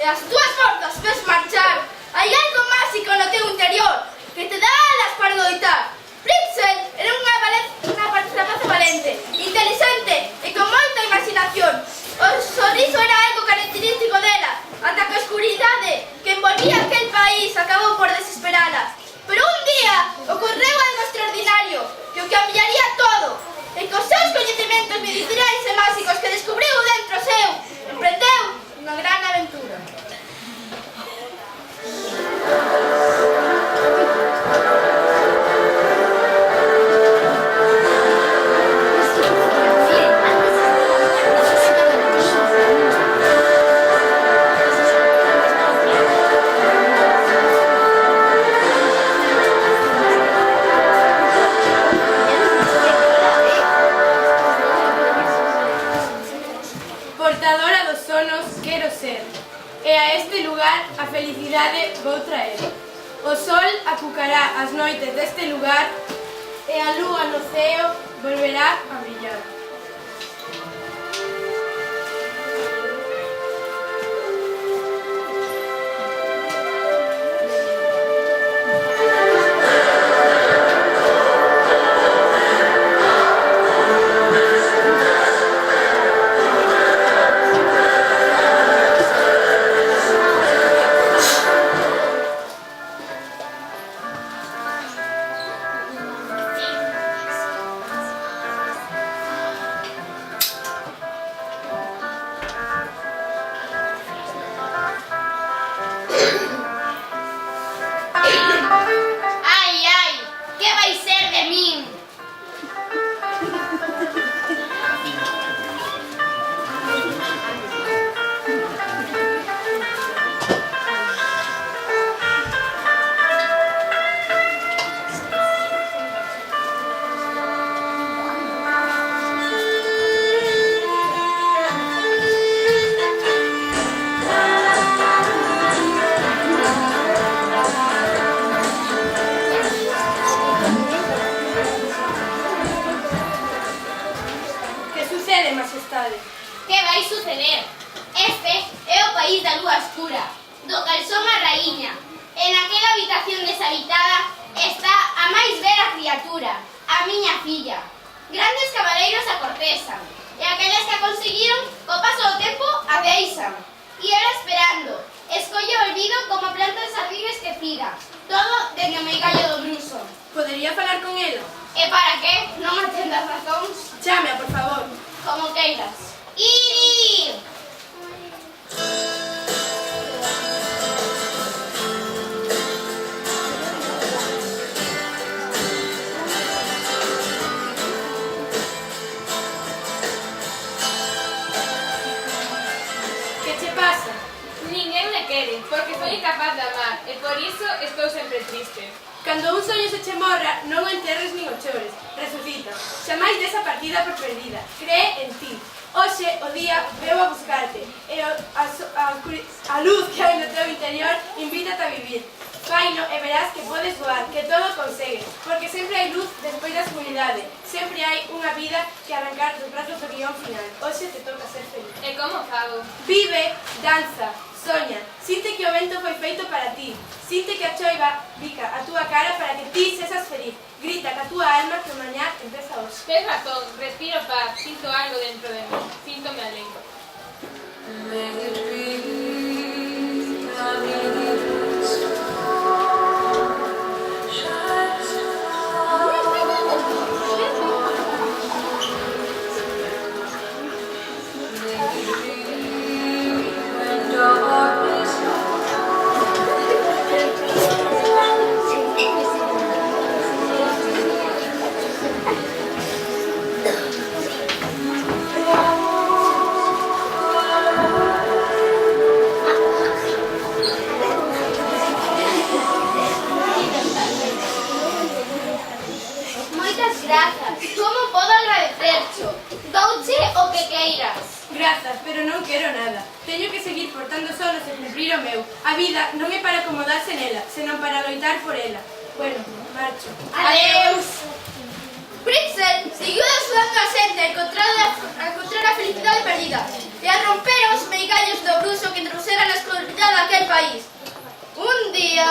as túas forzas ves marchar. Hai algo máxico no teu interior que te dá alas para loitar. Pritzel era unha rapaza valente, inteligente e con moita imaginación. O sorriso era algo característico dela, ata que a escuridade que envolvía aquel país acabou por desesperala. Pero un día ocorreu algo extraordinario que o cambiaría todo. E cos seus coñecementos medicinais e máxicos que descubriu dentro seu, emprendeu unha gran aventura. Portadora dos sonos quero ser, e a este lugar a felicidade vou traer. O sol acucará as noites deste lugar e a lúa no ceo volverá a brillar. Que vai suceder? Este é o país da lúa escura, do calzón a raíña. E naquela habitación deshabitada está a máis vera criatura, a miña filla. Grandes cabaleiros a cortesan, e aqueles que a conseguiron, co paso do tempo, a deixan. E ela esperando, escolle o olvido como planta de sardín esquecida, todo dende o meigallo do bruso. Podería falar con ela? E para que? Non atendas razóns? Chame, por favor. Como queiras. ¡Iri! Que che pasa? Ninguén me quere, porque soy incapaz de amar, e por iso estou sempre triste. Cando un soño se che morra, non o enterres nin o chores. Resucita. Xamais desa partida por perdida. Cree en ti. Hoxe o día veu a buscarte e a luz que hai no teu interior invítate a vivir. Faino e verás que podes voar, que todo consegues, porque sempre hai luz despois da escuridade. Sempre hai unha vida que arrancar dos brazos do guión final. Hoxe te toca ser feliz. E como fago? Vive, danza, soña, sinte que o vento foi feito para ti, sinte que a choiva bica a túa cara para que ti sesas feliz, grita ca túa alma que o mañá empeza hoxe. Tes razón, respiro paz, sinto algo dentro de mí, síntome alegre. Grazas, pero non quero nada. Teño que seguir portando sonos e cumprir o meu. A vida non é para acomodarse nela, senón para loitar por ela. Bueno, marcho. Adeus! Pritzel seguiu axudando a xente a encontrar a felicidade perdida e a romper os meigallos do bruxo que trouxera na escuridade país. Un día...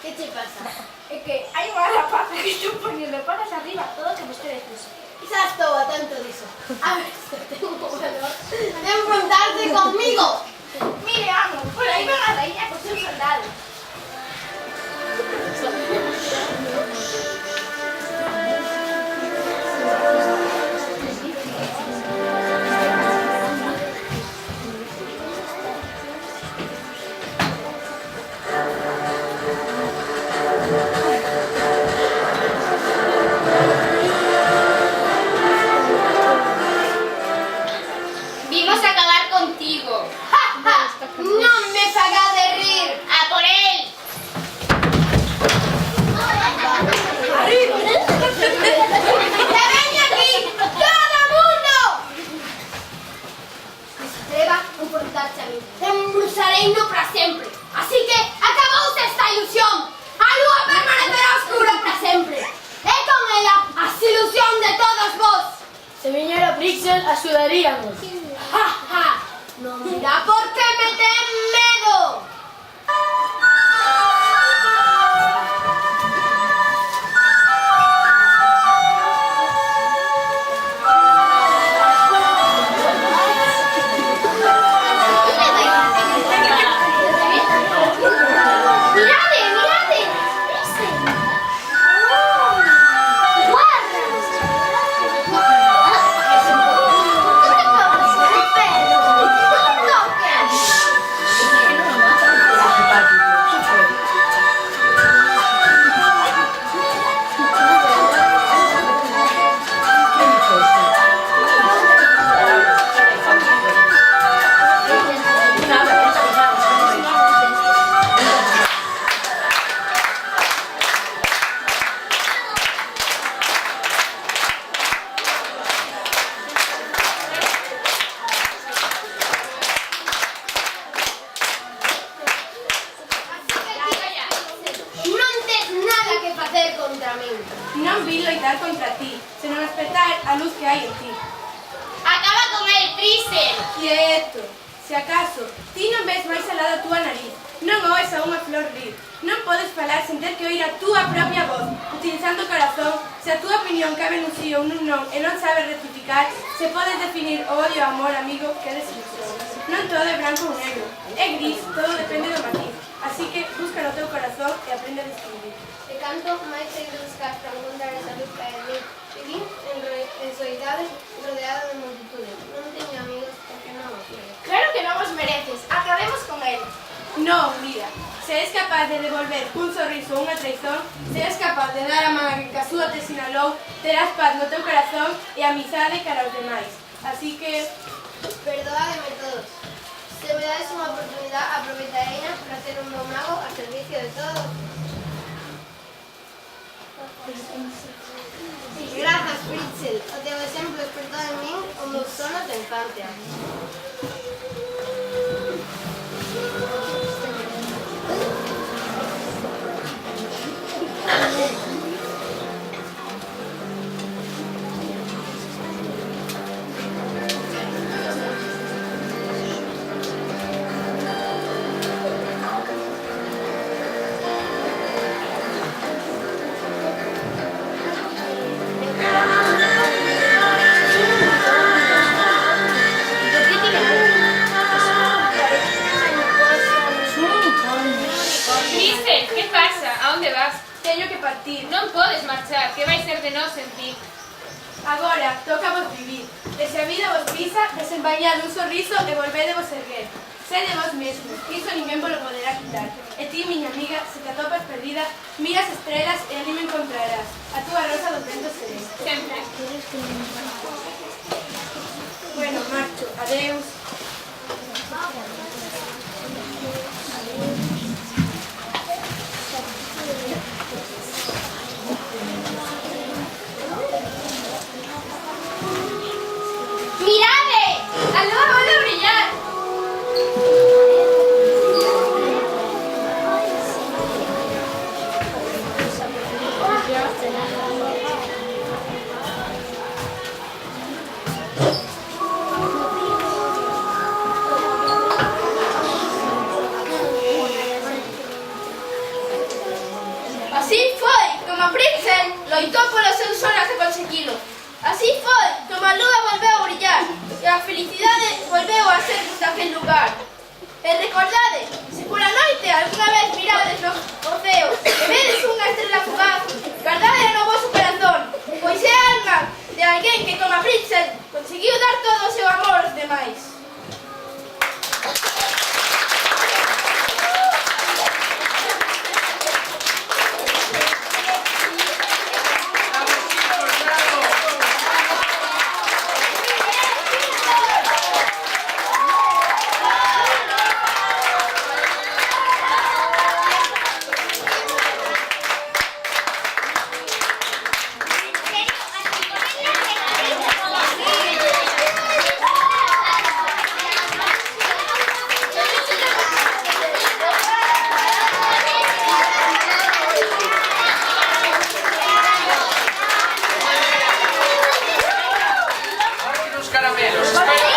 ¿Qué te pasa? Es que hay una rapaza que estoy poniendo patas arriba todo que ustedes puso. Quizás todo tanto diso. A ver, tengo valor de enfrentarte conmigo. Mire, amo, por ahí va la reina con su soldado. Vimos a acabar contigo. ¡Ja, ja! ¡No me hagas de rir! ¡A por él! ¡Ya ven aquí! ¡Todo mundo! Que se atreva a confrontarse a mí. Te embruzaré y no para siempre. Así que acabaos esta ilusión. A lúa permanecerá oscura para siempre. E con ella a ilusión de todos vos. Se viñera Brixel, axudaríamos. ¡Ja, ja! No mira por qué me ten medo. ¡Mirade, mirade! Non tes nada que facer contra min. Non vi loitar contra ti, senón espertar a luz que hai en ti. Acaba con el Trisel. Quieto! Se acaso, ti non ves máis alá da túa nariz, non oes a unha flor rir, non podes falar sen ter que oír a túa propia voz, utilizando o corazón, se a túa opinión cabe nun sí ou nun non e non sabes rectificar, se podes definir o odio ao amor, amigo, que desilusión. Non todo é branco ou negro, é gris, todo depende do matiz, así que busca no teu corazón e aprende a descubrir. De canto máis hai de buscar para encontrar esa luz que hai en mí. Vivín en soidade rodeado de multitudes. Non teño amigos porque non os quiero. Claro que no vos mereces. Acabemos con él. No, mira, se és capaz de devolver un sorriso ou unha traizón, se és capaz de dar a man a que a súa te sinalou, terás paz no teu corazón e amizade cara aos demais. Así que... Perdoadme todos. Se me dades unha oportunidade, aproveitarei para ser un bon mago a servicio de todos. Grazas, Fritzel. O teu exemplo despertou en min o meu sono tempo. infancia. Pixel, que pasa? A onde vas? Teño que partir. Non podes marchar, que vai ser de nós en ti. Agora, toca vos vivir. E se a vida vos pisa, desenvainad un sorriso e volvedevos erguer. Sede vos mesmos, que iso ninguén vos lo poderá quitar. E ti, miña amiga, se te atopas perdida, miras estrelas e ali me encontrarás. A túa rosa dos ventos seré. Sempre. Bueno, marcho. Adeus. Mirade! A lúa volve a brillar. Así foi como Pritzel loitou polos seus sonos de conseguilo. Así foi como a lúa volveu a brillar e a felicidade volveu a ser daquel lugar. E recordade, se pola noite alguna vez mirades no ceo e vedes unha estrela fugaz, guardade no vosso corazón, pois é a alma de alguén que, como a Pritzel, conseguiu dar todo o seu amor aos demais. Caramelos, espera.